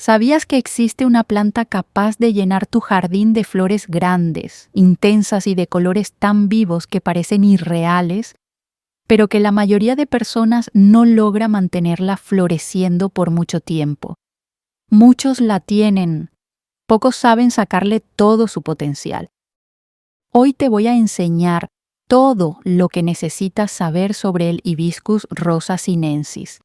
¿Sabías que existe una planta capaz de llenar tu jardín de flores grandes, intensas y de colores tan vivos que parecen irreales, pero que la mayoría de personas no logra mantenerla floreciendo por mucho tiempo? Muchos la tienen, pocos saben sacarle todo su potencial. Hoy te voy a enseñar todo lo que necesitas saber sobre el Hibiscus rosa sinensis,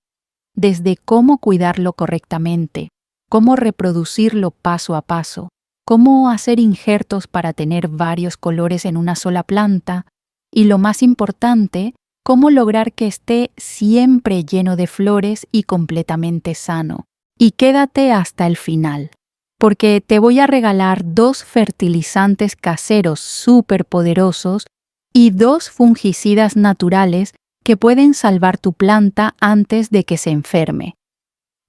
desde cómo cuidarlo correctamente, cómo reproducirlo paso a paso, cómo hacer injertos para tener varios colores en una sola planta y, lo más importante, cómo lograr que esté siempre lleno de flores y completamente sano. Y quédate hasta el final, porque te voy a regalar 2 fertilizantes caseros súper poderosos y 2 fungicidas naturales que pueden salvar tu planta antes de que se enferme.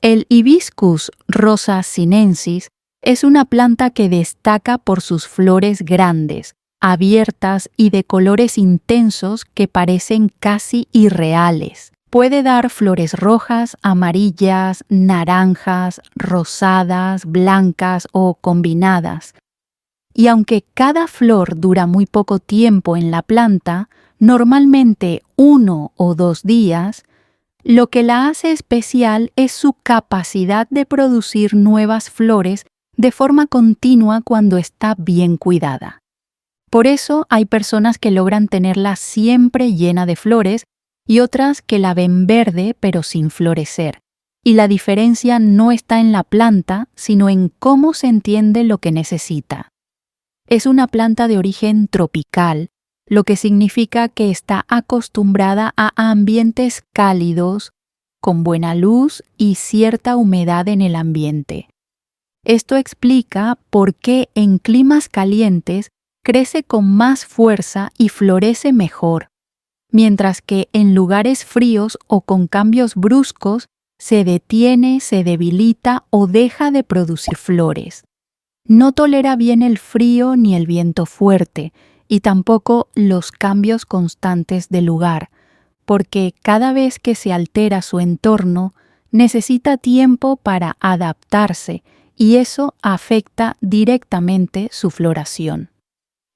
El Hibiscus rosa sinensis es una planta que destaca por sus flores grandes, abiertas y de colores intensos que parecen casi irreales. Puede dar flores rojas, amarillas, naranjas, rosadas, blancas o combinadas. Y aunque cada flor dura muy poco tiempo en la planta, normalmente 1 o 2 días, lo que la hace especial es su capacidad de producir nuevas flores de forma continua cuando está bien cuidada. Por eso hay personas que logran tenerla siempre llena de flores y otras que la ven verde pero sin florecer. Y la diferencia no está en la planta, sino en cómo se entiende lo que necesita. Es una planta de origen tropical, lo que significa que está acostumbrada a ambientes cálidos, con buena luz y cierta humedad en el ambiente. Esto explica por qué en climas calientes crece con más fuerza y florece mejor, mientras que en lugares fríos o con cambios bruscos se detiene, se debilita o deja de producir flores. No tolera bien el frío ni el viento fuerte, y tampoco los cambios constantes de lugar, porque cada vez que se altera su entorno, necesita tiempo para adaptarse y eso afecta directamente su floración.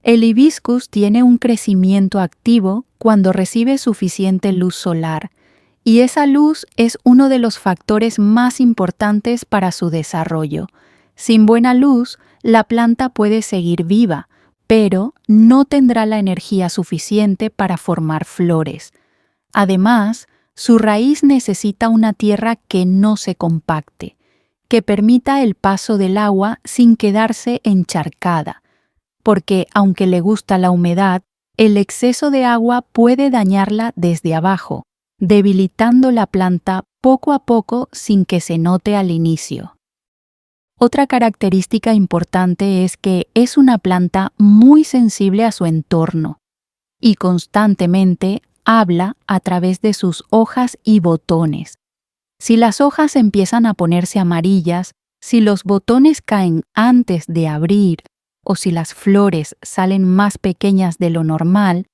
El hibiscus tiene un crecimiento activo cuando recibe suficiente luz solar, y esa luz es uno de los factores más importantes para su desarrollo. Sin buena luz, la planta puede seguir viva, pero no tendrá la energía suficiente para formar flores. Además, su raíz necesita una tierra que no se compacte, que permita el paso del agua sin quedarse encharcada, porque aunque le gusta la humedad, el exceso de agua puede dañarla desde abajo, debilitando la planta poco a poco sin que se note al inicio. Otra característica importante es que es una planta muy sensible a su entorno y constantemente habla a través de sus hojas y botones. Si las hojas empiezan a ponerse amarillas, si los botones caen antes de abrir o si las flores salen más pequeñas de lo normal,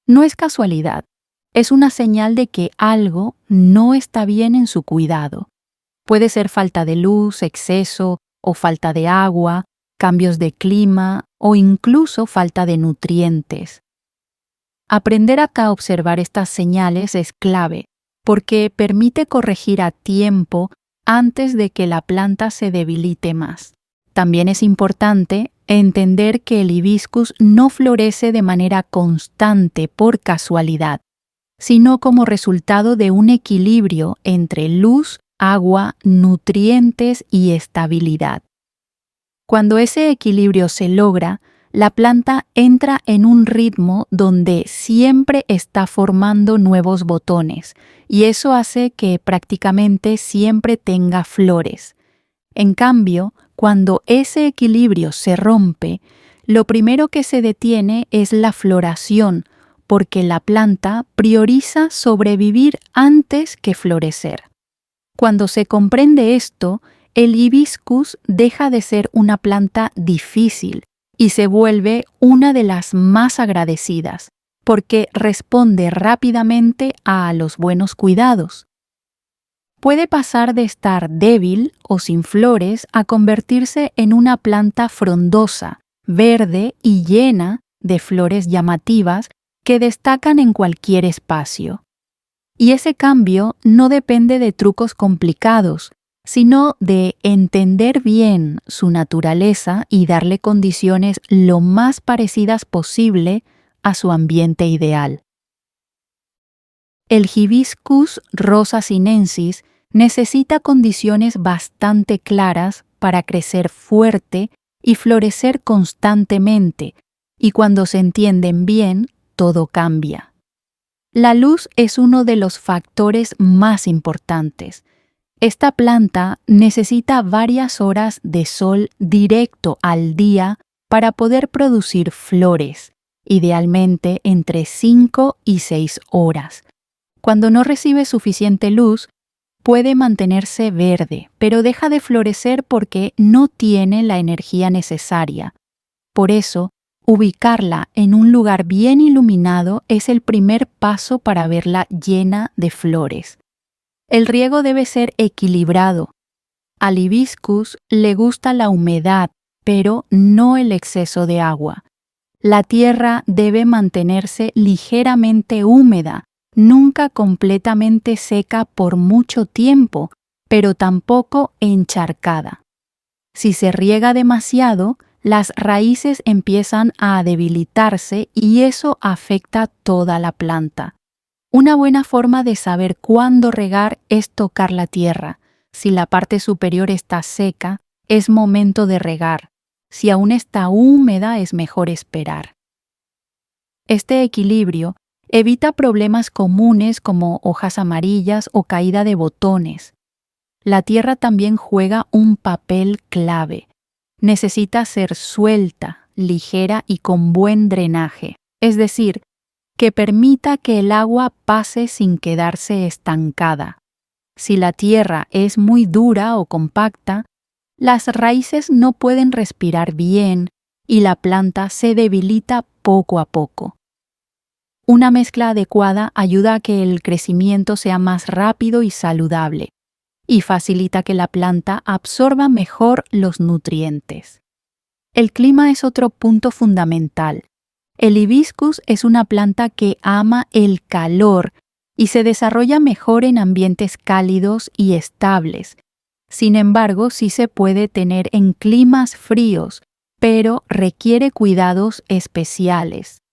no es casualidad, es una señal de que algo no está bien en su cuidado. Puede ser falta de luz, exceso o falta de agua, cambios de clima o incluso falta de nutrientes. Aprender a observar estas señales es clave porque permite corregir a tiempo antes de que la planta se debilite más. También es importante entender que el hibiscus no florece de manera constante por casualidad, sino como resultado de un equilibrio entre luz, agua, nutrientes y estabilidad. Cuando ese equilibrio se logra, la planta entra en un ritmo donde siempre está formando nuevos botones, y eso hace que prácticamente siempre tenga flores. En cambio, cuando ese equilibrio se rompe, lo primero que se detiene es la floración, porque la planta prioriza sobrevivir antes que florecer. Cuando se comprende esto, el hibiscus deja de ser una planta difícil y se vuelve una de las más agradecidas, porque responde rápidamente a los buenos cuidados. puede pasar de estar débil o sin flores a convertirse en una planta frondosa, verde y llena de flores llamativas que destacan en cualquier espacio. Y ese cambio no depende de trucos complicados, sino de entender bien su naturaleza y darle condiciones lo más parecidas posible a su ambiente ideal. El Hibiscus rosa sinensis necesita condiciones bastante claras para crecer fuerte y florecer constantemente, y cuando se entienden bien, todo cambia. La luz es uno de los factores más importantes. Esta planta necesita varias horas de sol directo al día para poder producir flores, idealmente entre 5 y 6 horas. Cuando no recibe suficiente luz, puede mantenerse verde, pero deja de florecer porque no tiene la energía necesaria. Por eso, ubicarla en un lugar bien iluminado es el primer paso para verla llena de flores. El riego debe ser equilibrado. Al hibiscus le gusta la humedad, pero no el exceso de agua. La tierra debe mantenerse ligeramente húmeda, nunca completamente seca por mucho tiempo, pero tampoco encharcada. Si se riega demasiado, las raíces empiezan a debilitarse y eso afecta toda la planta. Una buena forma de saber cuándo regar es tocar la tierra. Si la parte superior está seca, es momento de regar. Si aún está húmeda, es mejor esperar. Este equilibrio evita problemas comunes como hojas amarillas o caída de botones. La tierra también juega un papel clave. Necesita ser suelta, ligera y con buen drenaje, es decir, que permita que el agua pase sin quedarse estancada. Si la tierra es muy dura o compacta, las raíces no pueden respirar bien y la planta se debilita poco a poco. Una mezcla adecuada ayuda a que el crecimiento sea más rápido y saludable, y facilita que la planta absorba mejor los nutrientes. El clima es otro punto fundamental. El hibiscus es una planta que ama el calor y se desarrolla mejor en ambientes cálidos y estables. Sin embargo, sí se puede tener en climas fríos, pero requiere cuidados especiales.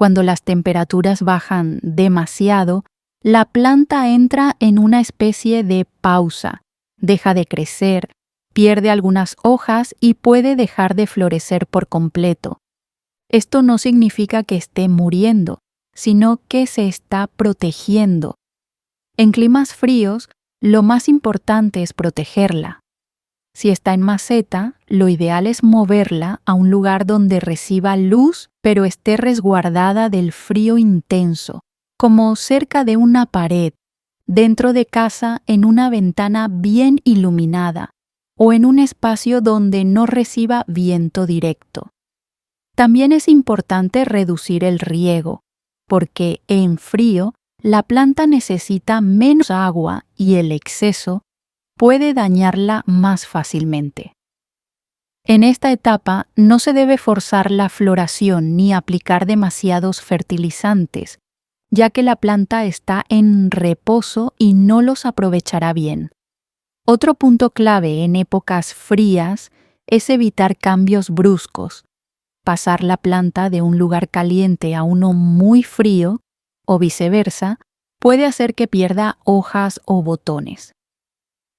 Cuando las temperaturas bajan demasiado, la planta entra en una especie de pausa, deja de crecer, pierde algunas hojas y puede dejar de florecer por completo. Esto no significa que esté muriendo, sino que se está protegiendo. En climas fríos, lo más importante es protegerla. Si está en maceta, lo ideal es moverla a un lugar donde reciba luz, pero esté resguardada del frío intenso, como cerca de una pared, dentro de casa en una ventana bien iluminada, o en un espacio donde no reciba viento directo. También es importante reducir el riego, porque en frío la planta necesita menos agua y el exceso puede dañarla más fácilmente. En esta etapa no se debe forzar la floración ni aplicar demasiados fertilizantes, ya que la planta está en reposo y no los aprovechará bien. Otro punto clave en épocas frías es evitar cambios bruscos. Pasar la planta de un lugar caliente a uno muy frío, o viceversa, puede hacer que pierda hojas o botones.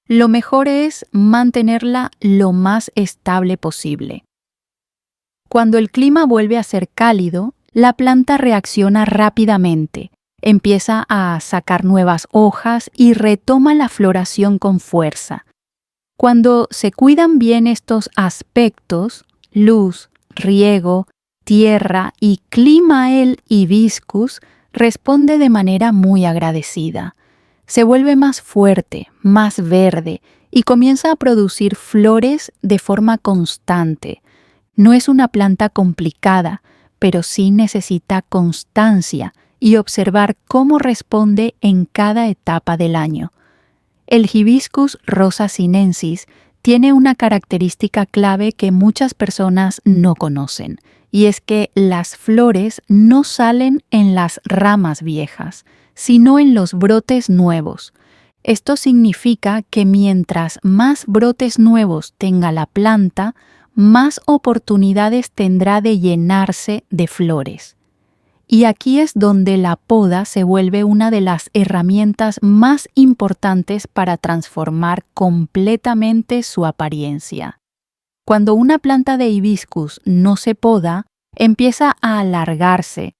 Lo mejor es mantenerla lo más estable posible. Cuando el clima vuelve a ser cálido, la planta reacciona rápidamente, empieza a sacar nuevas hojas y retoma la floración con fuerza. Cuando se cuidan bien estos aspectos, luz, riego, tierra y clima, el hibiscus responde de manera muy agradecida. Se vuelve más fuerte, más verde y comienza a producir flores de forma constante. No es una planta complicada, pero sí necesita constancia y observar cómo responde en cada etapa del año. El Hibiscus rosa sinensis tiene una característica clave que muchas personas no conocen, y es que las flores no salen en las ramas viejas, sino en los brotes nuevos. Esto significa que mientras más brotes nuevos tenga la planta, más oportunidades tendrá de llenarse de flores. Y aquí es donde la poda se vuelve una de las herramientas más importantes para transformar completamente su apariencia. Cuando una planta de hibiscus no se poda, empieza a alargarse,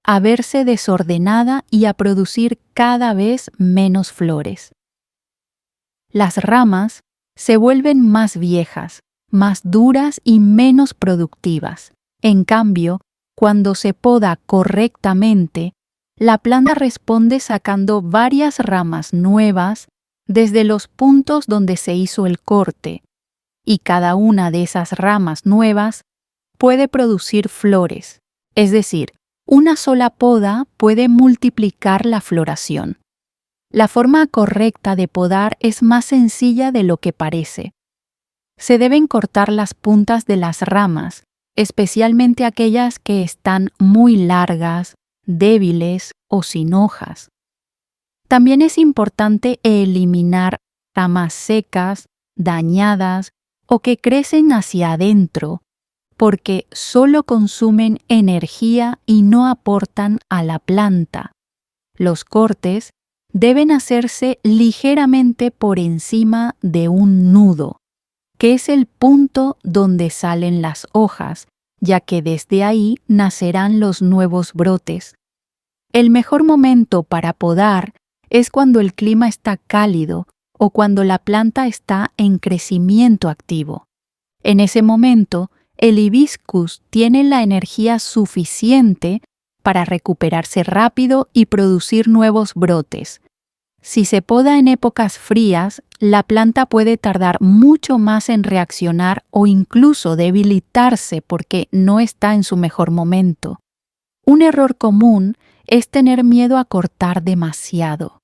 a verse desordenada y a producir cada vez menos flores. Las ramas se vuelven más viejas, más duras y menos productivas. En cambio, cuando se poda correctamente, la planta responde sacando varias ramas nuevas desde los puntos donde se hizo el corte, y cada una de esas ramas nuevas puede producir flores, es decir, una sola poda puede multiplicar la floración. La forma correcta de podar es más sencilla de lo que parece. Se deben cortar las puntas de las ramas, especialmente aquellas que están muy largas, débiles o sin hojas. También es importante eliminar ramas secas, dañadas o que crecen hacia adentro, porque solo consumen energía y no aportan a la planta. Los cortes deben hacerse ligeramente por encima de un nudo, que es el punto donde salen las hojas, ya que desde ahí nacerán los nuevos brotes. El mejor momento para podar es cuando el clima está cálido o cuando la planta está en crecimiento activo. En ese momento, el hibiscus tiene la energía suficiente para recuperarse rápido y producir nuevos brotes. Si se poda en épocas frías, la planta puede tardar mucho más en reaccionar o incluso debilitarse porque no está en su mejor momento. Un error común es tener miedo a cortar demasiado.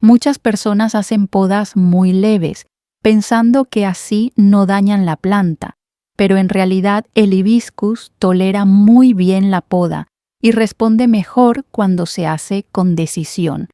Muchas personas hacen podas muy leves, pensando que así no dañan la planta, pero en realidad el hibiscus tolera muy bien la poda y responde mejor cuando se hace con decisión.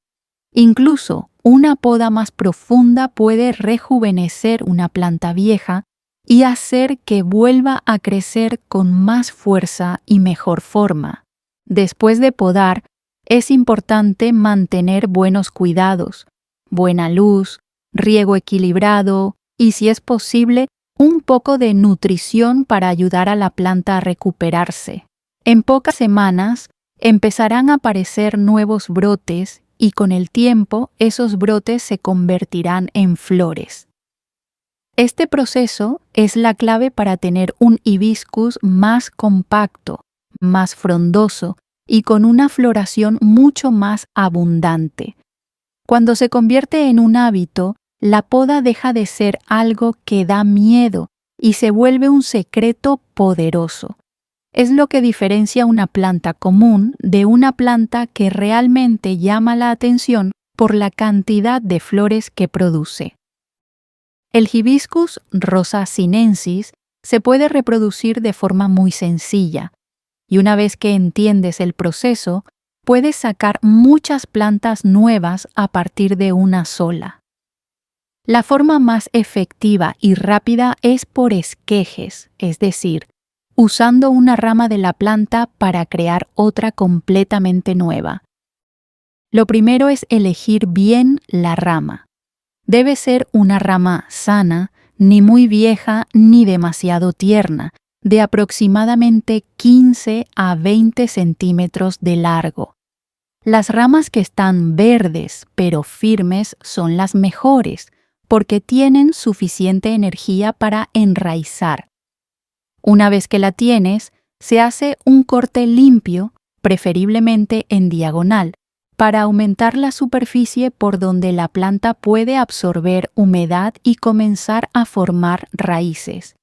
Incluso una poda más profunda puede rejuvenecer una planta vieja y hacer que vuelva a crecer con más fuerza y mejor forma. Después de podar, es importante mantener buenos cuidados, buena luz, riego equilibrado y, si es posible, un poco de nutrición para ayudar a la planta a recuperarse. En pocas semanas empezarán a aparecer nuevos brotes y con el tiempo esos brotes se convertirán en flores. Este proceso es la clave para tener un hibiscus más compacto, más frondoso y con una floración mucho más abundante. Cuando se convierte en un hábito, la poda deja de ser algo que da miedo y se vuelve un secreto poderoso. Es lo que diferencia una planta común de una planta que realmente llama la atención por la cantidad de flores que produce. El Hibiscus rosa sinensis se puede reproducir de forma muy sencilla, y una vez que entiendes el proceso, puedes sacar muchas plantas nuevas a partir de una sola. La forma más efectiva y rápida es por esquejes, es decir, usando una rama de la planta para crear otra completamente nueva. Lo primero es elegir bien la rama. Debe ser una rama sana, ni muy vieja ni demasiado tierna, de aproximadamente 15 a 20 centímetros de largo. Las ramas que están verdes pero firmes son las mejores, porque tienen suficiente energía para enraizar. Una vez que la tienes, se hace un corte limpio, preferiblemente en diagonal, para aumentar la superficie por donde la planta puede absorber humedad y comenzar a formar raíces.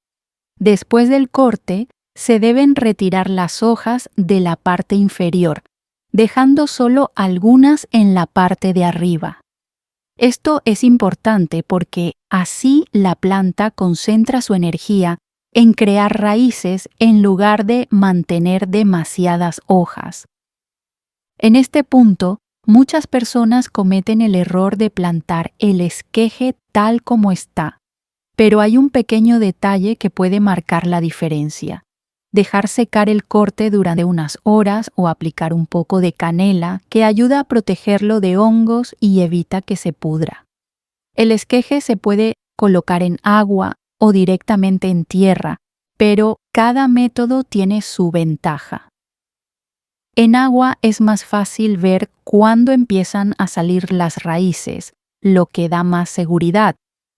Después del corte, se deben retirar las hojas de la parte inferior, dejando solo algunas en la parte de arriba. Esto es importante porque así la planta concentra su energía en crear raíces en lugar de mantener demasiadas hojas. En este punto, muchas personas cometen el error de plantar el esqueje tal como está, pero hay un pequeño detalle que puede marcar la diferencia. Dejar secar el corte durante unas horas o aplicar un poco de canela que ayuda a protegerlo de hongos y evita que se pudra. El esqueje se puede colocar en agua o directamente en tierra, pero cada método tiene su ventaja. En agua es más fácil ver cuándo empiezan a salir las raíces, lo que da más seguridad,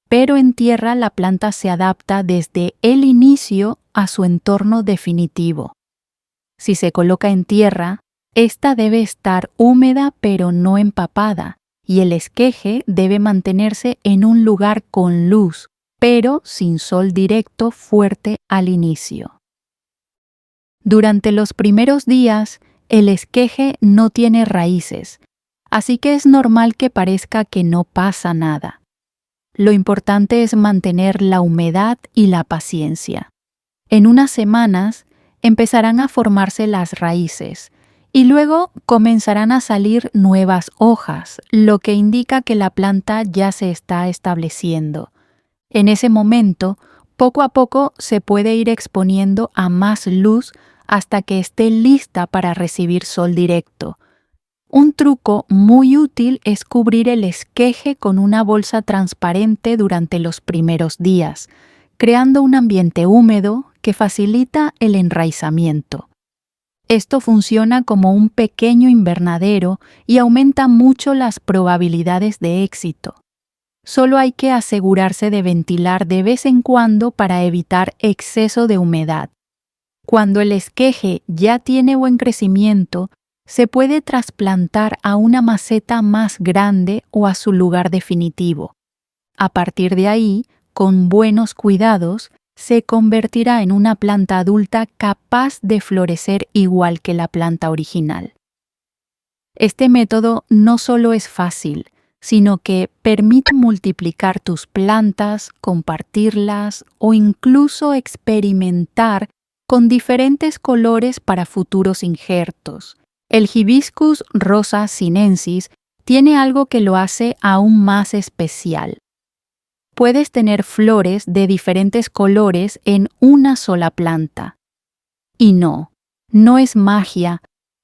pero en tierra la planta se adapta desde el inicio a su entorno definitivo. Si se coloca en tierra, esta debe estar húmeda pero no empapada, y el esqueje debe mantenerse en un lugar con luz, pero sin sol directo fuerte al inicio. Durante los primeros días, el esqueje no tiene raíces, así que es normal que parezca que no pasa nada. Lo importante es mantener la humedad y la paciencia. En unas semanas empezarán a formarse las raíces y luego comenzarán a salir nuevas hojas, lo que indica que la planta ya se está estableciendo. En ese momento, poco a poco se puede ir exponiendo a más luz hasta que esté lista para recibir sol directo. Un truco muy útil es cubrir el esqueje con una bolsa transparente durante los primeros días, creando un ambiente húmedo que facilita el enraizamiento. Esto funciona como un pequeño invernadero y aumenta mucho las probabilidades de éxito. Solo hay que asegurarse de ventilar de vez en cuando para evitar exceso de humedad. Cuando el esqueje ya tiene buen crecimiento, se puede trasplantar a una maceta más grande o a su lugar definitivo. A partir de ahí, con buenos cuidados, se convertirá en una planta adulta capaz de florecer igual que la planta original. Este método no solo es fácil, sino que permite multiplicar tus plantas, compartirlas o incluso experimentar con diferentes colores para futuros injertos. El Hibiscus rosa sinensis tiene algo que lo hace aún más especial. Puedes tener flores de diferentes colores en una sola planta. Y no es magia,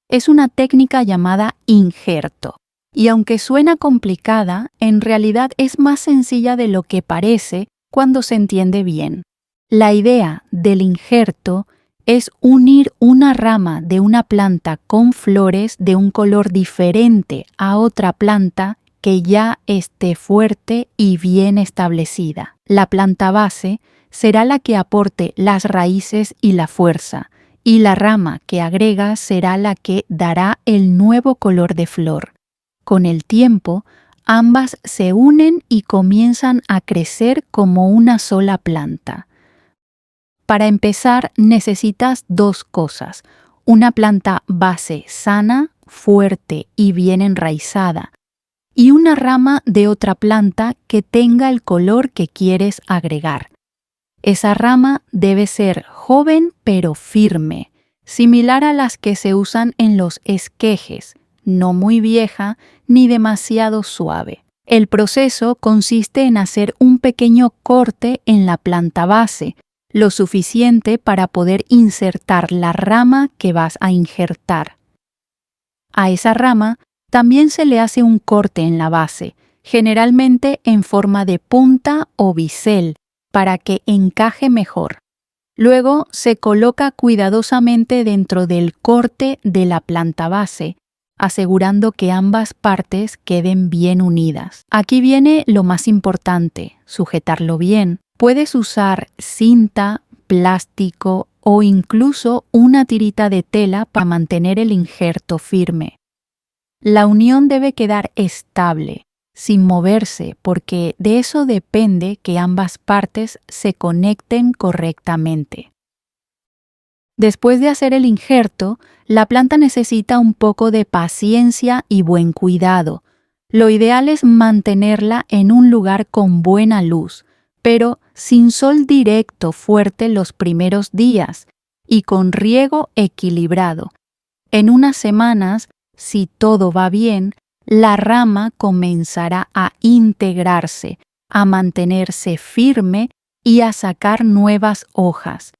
es una técnica llamada injerto. Y aunque suena complicada, en realidad es más sencilla de lo que parece cuando se entiende bien. La idea del injerto es unir una rama de una planta con flores de un color diferente a otra planta que ya esté fuerte y bien establecida. La planta base será la que aporte las raíces y la fuerza, y la rama que agrega será la que dará el nuevo color de flor. Con el tiempo, ambas se unen y comienzan a crecer como una sola planta. Para empezar, necesitas dos cosas: una planta base sana, fuerte y bien enraizada, y una rama de otra planta que tenga el color que quieres agregar. Esa rama debe ser joven pero firme, similar a las que se usan en los esquejes, no muy vieja ni demasiado suave. El proceso consiste en hacer un pequeño corte en la planta base, lo suficiente para poder insertar la rama que vas a injertar. A esa rama también se le hace un corte en la base, generalmente en forma de punta o bisel, para que encaje mejor. Luego se coloca cuidadosamente dentro del corte de la planta base, asegurando que ambas partes queden bien unidas. Aquí viene lo más importante: sujetarlo bien. Puedes usar cinta, plástico o incluso una tirita de tela para mantener el injerto firme. La unión debe quedar estable, sin moverse, porque de eso depende que ambas partes se conecten correctamente. Después de hacer el injerto, la planta necesita un poco de paciencia y buen cuidado. Lo ideal es mantenerla en un lugar con buena luz, pero sin sol directo fuerte los primeros días y con riego equilibrado. En unas semanas, si todo va bien, la rama comenzará a integrarse, a mantenerse firme y a sacar nuevas hojas.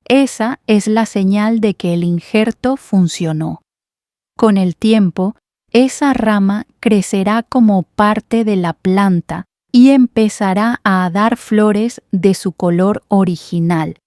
Esa es la señal de que el injerto funcionó. Con el tiempo, esa rama crecerá como parte de la planta y empezará a dar flores de su color original,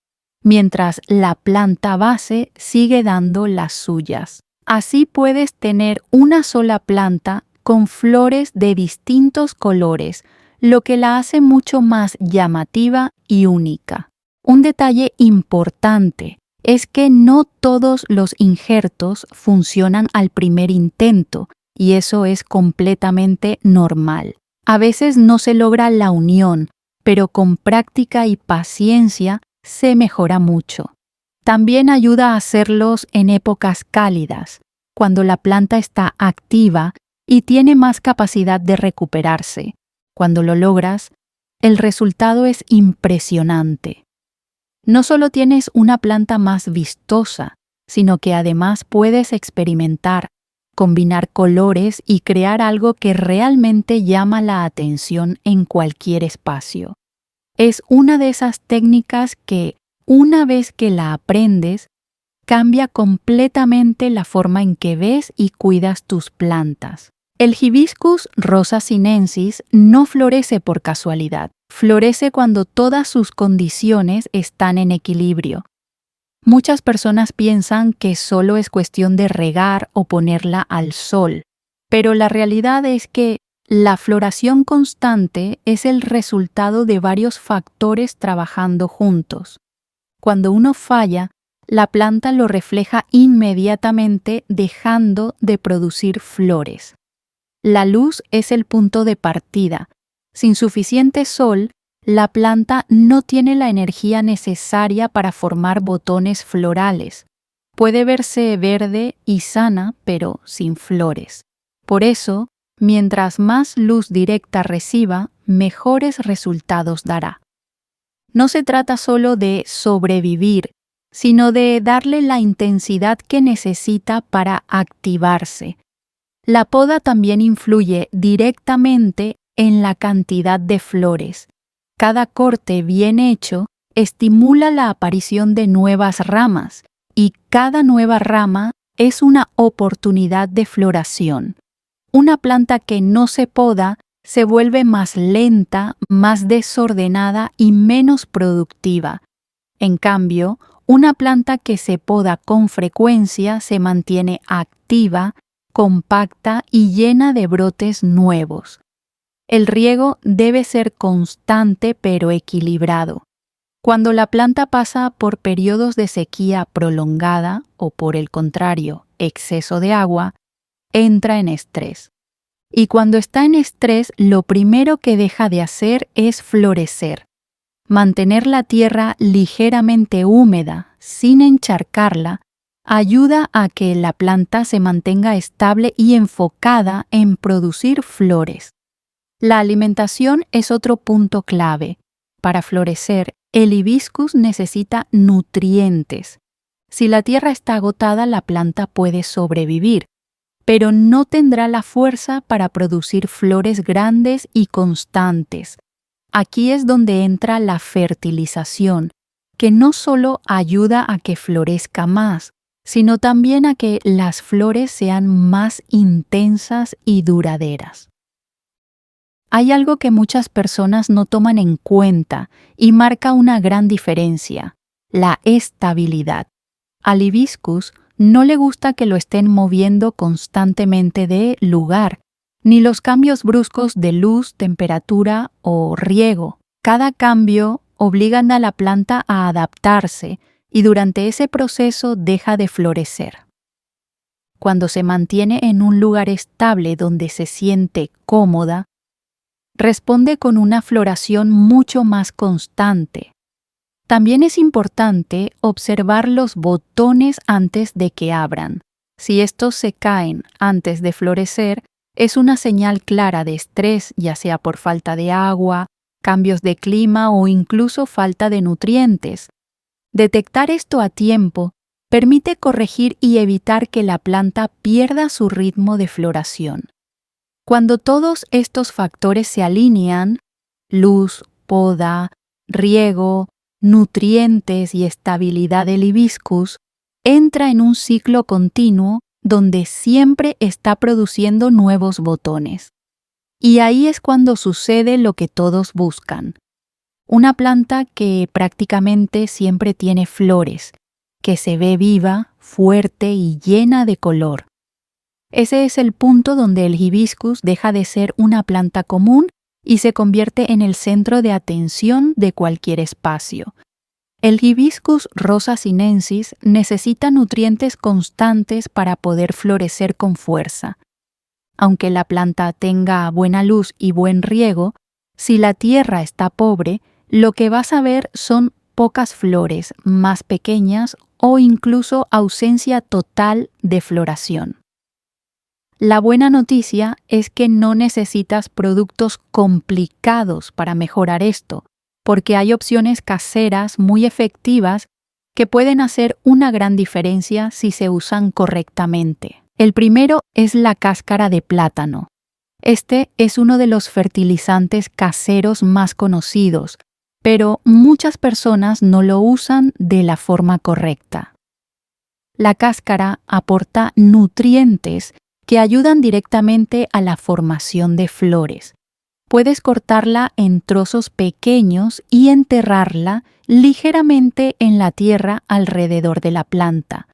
mientras la planta base sigue dando las suyas. Así puedes tener una sola planta con flores de distintos colores, lo que la hace mucho más llamativa y única. Un detalle importante es que no todos los injertos funcionan al primer intento, y eso es completamente normal. A veces no se logra la unión, pero con práctica y paciencia se mejora mucho. También ayuda a hacerlos en épocas cálidas, cuando la planta está activa y tiene más capacidad de recuperarse. Cuando lo logras, el resultado es impresionante. No solo tienes una planta más vistosa, sino que además puedes experimentar, combinar colores y crear algo que realmente llama la atención en cualquier espacio. Es una de esas técnicas que, una vez que la aprendes, cambia completamente la forma en que ves y cuidas tus plantas. El Hibiscus rosa sinensis no florece por casualidad. Florece cuando todas sus condiciones están en equilibrio. Muchas personas piensan que solo es cuestión de regar o ponerla al sol, pero la realidad es que la floración constante es el resultado de varios factores trabajando juntos. Cuando uno falla, la planta lo refleja inmediatamente, dejando de producir flores. La luz es el punto de partida. Sin suficiente sol, la planta no tiene la energía necesaria para formar botones florales. Puede verse verde y sana, pero sin flores. Por eso, mientras más luz directa reciba, mejores resultados dará. No se trata solo de sobrevivir, sino de darle la intensidad que necesita para activarse. La poda también influye directamente en la cantidad de flores. Cada corte bien hecho estimula la aparición de nuevas ramas, y cada nueva rama es una oportunidad de floración. Una planta que no se poda se vuelve más lenta, más desordenada y menos productiva. En cambio, una planta que se poda con frecuencia se mantiene activa, compacta y llena de brotes nuevos. El riego debe ser constante pero equilibrado. Cuando la planta pasa por periodos de sequía prolongada o, por el contrario, exceso de agua, entra en estrés. Y cuando está en estrés, lo primero que deja de hacer es florecer. Mantener la tierra ligeramente húmeda, sin encharcarla, ayuda a que la planta se mantenga estable y enfocada en producir flores. La alimentación es otro punto clave. Para florecer, el hibiscus necesita nutrientes. Si la tierra está agotada, la planta puede sobrevivir, pero no tendrá la fuerza para producir flores grandes y constantes. Aquí es donde entra la fertilización, que no solo ayuda a que florezca más, sino también a que las flores sean más intensas y duraderas. Hay algo que muchas personas no toman en cuenta y marca una gran diferencia: la estabilidad. Al hibiscus no le gusta que lo estén moviendo constantemente de lugar, ni los cambios bruscos de luz, temperatura o riego. Cada cambio obliga a la planta a adaptarse y durante ese proceso deja de florecer. Cuando se mantiene en un lugar estable donde se siente cómoda, responde con una floración mucho más constante. También es importante observar los botones antes de que abran. Si estos se caen antes de florecer, Es una señal clara de estrés, ya sea por falta de agua, cambios de clima o incluso falta de nutrientes. Detectar esto a tiempo permite corregir y evitar que la planta pierda su ritmo de floración. Cuando todos estos factores se alinean, luz, poda, riego, nutrientes y estabilidad del hibiscus, entra en un ciclo continuo donde siempre está produciendo nuevos botones. Y ahí es cuando sucede lo que todos buscan. Una planta que prácticamente siempre tiene flores, que se ve viva, fuerte y llena de color. Ese es el punto donde el hibiscus deja de ser una planta común y se convierte en el centro de atención de cualquier espacio. El Hibiscus rosa sinensis necesita nutrientes constantes para poder florecer con fuerza. Aunque la planta tenga buena luz y buen riego, si la tierra está pobre, lo que vas a ver son pocas flores, más pequeñas o incluso ausencia total de floración. La buena noticia es que no necesitas productos complicados para mejorar esto, porque hay opciones caseras muy efectivas que pueden hacer una gran diferencia si se usan correctamente. El primero es la cáscara de plátano. Este es uno de los fertilizantes caseros más conocidos, pero muchas personas no lo usan de la forma correcta. La cáscara aporta nutrientes que ayudan directamente a la formación de flores. Puedes cortarla en trozos pequeños y enterrarla ligeramente en la tierra alrededor de la planta.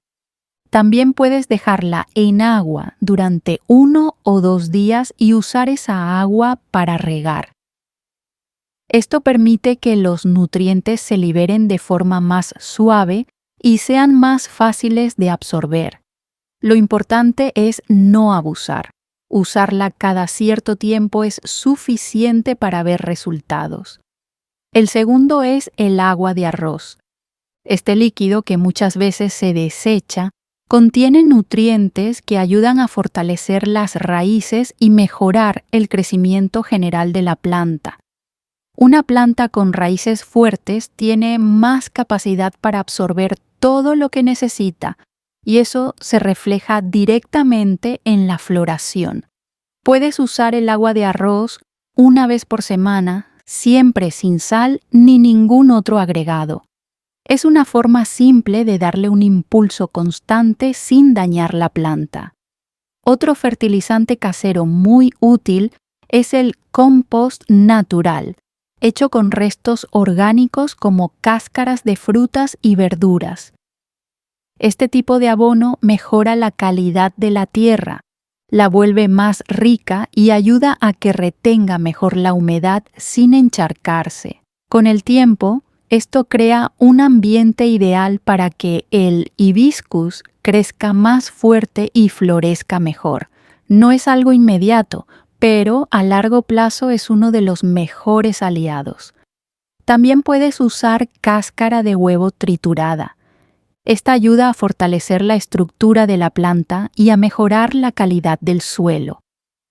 También puedes dejarla en agua durante 1 o 2 días y usar esa agua para regar. Esto permite que los nutrientes se liberen de forma más suave y sean más fáciles de absorber. Lo importante es no abusar. Usarla cada cierto tiempo es suficiente para ver resultados. El segundo es el agua de arroz. Este líquido, que muchas veces se desecha, contiene nutrientes que ayudan a fortalecer las raíces y mejorar el crecimiento general de la planta. Una planta con raíces fuertes tiene más capacidad para absorber todo lo que necesita, y eso se refleja directamente en la floración. Puedes usar el agua de arroz 1 vez por semana, siempre sin sal ni ningún otro agregado. Es una forma simple de darle un impulso constante sin dañar la planta. Otro fertilizante casero muy útil es el compost natural, hecho con restos orgánicos como cáscaras de frutas y verduras. Este tipo de abono mejora la calidad de la tierra, la vuelve más rica y ayuda a que retenga mejor la humedad sin encharcarse. Con el tiempo, esto crea un ambiente ideal para que el hibiscus crezca más fuerte y florezca mejor. No es algo inmediato, pero a largo plazo es uno de los mejores aliados. También puedes usar cáscara de huevo triturada. Esta ayuda a fortalecer la estructura de la planta y a mejorar la calidad del suelo.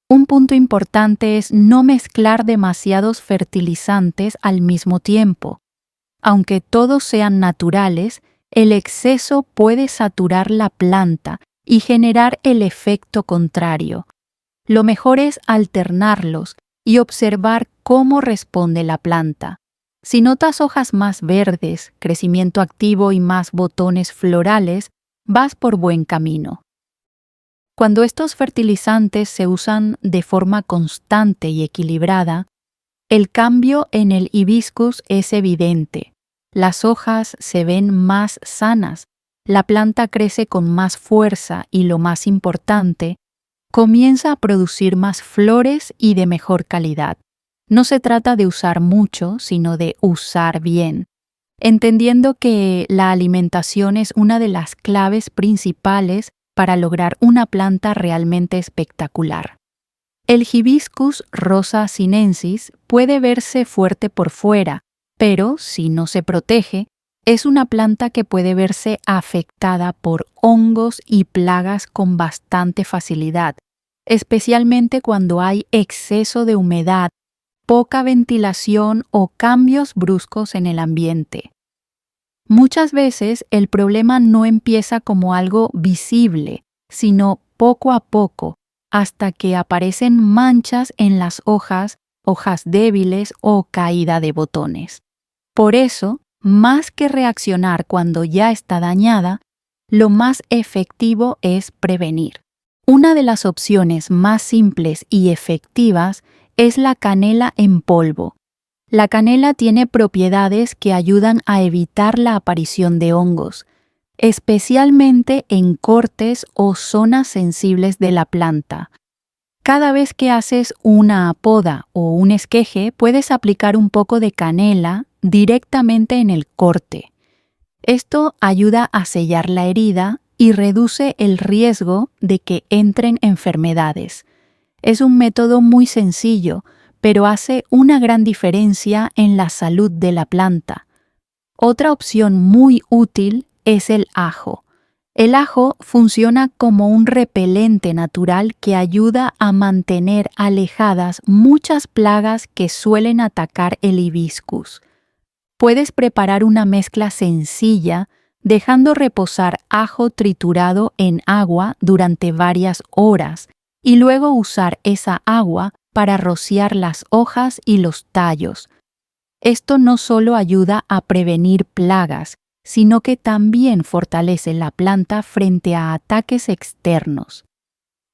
Un punto importante es no mezclar demasiados fertilizantes al mismo tiempo. Aunque todos sean naturales, el exceso puede saturar la planta y generar el efecto contrario. Lo mejor es alternarlos y observar cómo responde la planta. Si notas hojas más verdes, crecimiento activo y más botones florales, vas por buen camino. Cuando estos fertilizantes se usan de forma constante y equilibrada, el cambio en el hibiscus es evidente. Las hojas se ven más sanas, la planta crece con más fuerza y, lo más importante, comienza a producir más flores y de mejor calidad. No se trata de usar mucho, sino de usar bien, entendiendo que la alimentación es una de las claves principales para lograr una planta realmente espectacular. El Hibiscus rosa sinensis puede verse fuerte por fuera, pero si no se protege, es una planta que puede verse afectada por hongos y plagas con bastante facilidad, especialmente cuando hay exceso de humedad, poca ventilación o cambios bruscos en el ambiente. Muchas veces el problema no empieza como algo visible, sino poco a poco, hasta que aparecen manchas en las hojas, hojas débiles o caída de botones. Por eso, más que reaccionar cuando ya está dañada, lo más efectivo es prevenir. Una de las opciones más simples y efectivas es la canela en polvo. La canela tiene propiedades que ayudan a evitar la aparición de hongos, especialmente en cortes o zonas sensibles de la planta. Cada vez que haces una poda o un esqueje, puedes aplicar un poco de canela directamente en el corte. Esto ayuda a sellar la herida y reduce el riesgo de que entren enfermedades. Es un método muy sencillo, pero hace una gran diferencia en la salud de la planta. Otra opción muy útil es el ajo. El ajo funciona como un repelente natural que ayuda a mantener alejadas muchas plagas que suelen atacar el hibiscus. Puedes preparar una mezcla sencilla dejando reposar ajo triturado en agua durante varias horas y luego usar esa agua para rociar las hojas y los tallos. Esto no solo ayuda a prevenir plagas, sino que también fortalece la planta frente a ataques externos.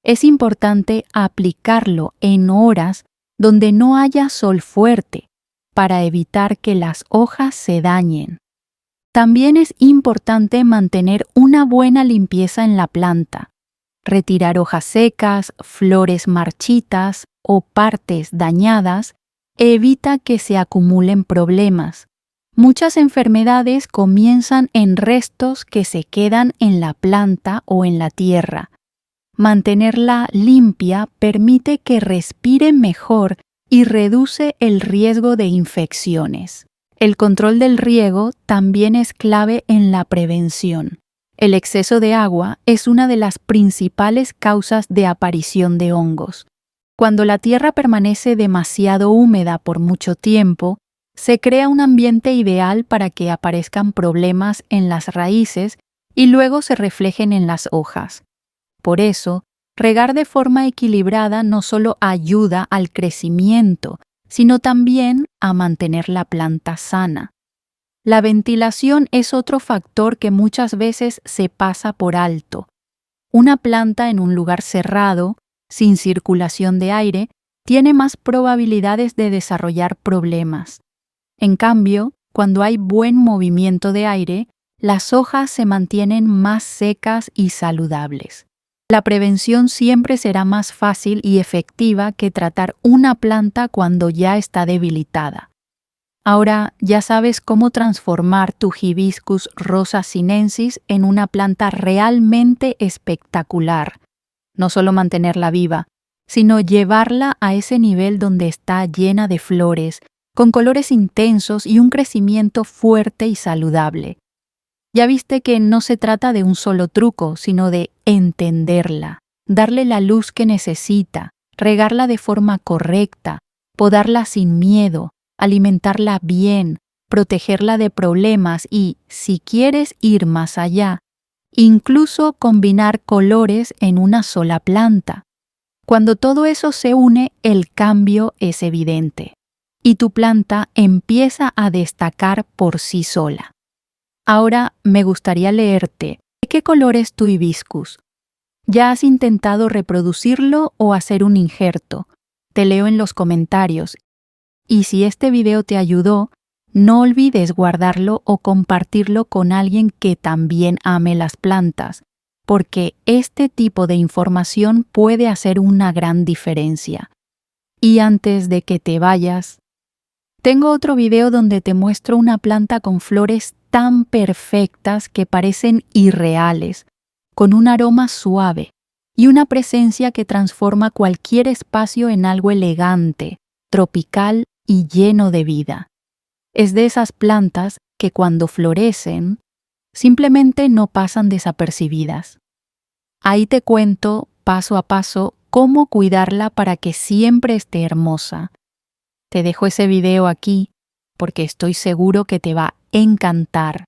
Es importante aplicarlo en horas donde no haya sol fuerte, para evitar que las hojas se dañen. También es importante mantener una buena limpieza en la planta. Retirar hojas secas, flores marchitas o partes dañadas evita que se acumulen problemas. Muchas enfermedades comienzan en restos que se quedan en la planta o en la tierra. Mantenerla limpia permite que respire mejor y reduce el riesgo de infecciones. El control del riego también es clave en la prevención. El exceso de agua es una de las principales causas de aparición de hongos. Cuando la tierra permanece demasiado húmeda por mucho tiempo, se crea un ambiente ideal para que aparezcan problemas en las raíces y luego se reflejen en las hojas. Por eso, regar de forma equilibrada no solo ayuda al crecimiento, sino también a mantener la planta sana. La ventilación es otro factor que muchas veces se pasa por alto. Una planta en un lugar cerrado, sin circulación de aire, tiene más probabilidades de desarrollar problemas. En cambio, cuando hay buen movimiento de aire, las hojas se mantienen más secas y saludables. La prevención siempre será más fácil y efectiva que tratar una planta cuando ya está debilitada. Ahora ya sabes cómo transformar tu Hibiscus rosa sinensis en una planta realmente espectacular. No solo mantenerla viva, sino llevarla a ese nivel donde está llena de flores, con colores intensos y un crecimiento fuerte y saludable. Ya viste que no se trata de un solo truco, sino de entenderla, darle la luz que necesita, regarla de forma correcta, podarla sin miedo, alimentarla bien, protegerla de problemas y, si quieres ir más allá, incluso combinar colores en una sola planta. Cuando todo eso se une, el cambio es evidente y tu planta empieza a destacar por sí sola. Ahora me gustaría leerte. ¿De qué color es tu hibiscus? ¿Ya has intentado reproducirlo o hacer un injerto? Te leo en los comentarios. Y si este video te ayudó, no olvides guardarlo o compartirlo con alguien que también ame las plantas, porque este tipo de información puede hacer una gran diferencia. Y antes de que te vayas, tengo otro video donde te muestro una planta con flores tan perfectas que parecen irreales, con un aroma suave y una presencia que transforma cualquier espacio en algo elegante, tropical y lleno de vida. Es de esas plantas que cuando florecen, simplemente no pasan desapercibidas. Ahí te cuento, paso a paso, cómo cuidarla para que siempre esté hermosa. Te dejo ese video aquí porque estoy seguro que te va a encantar.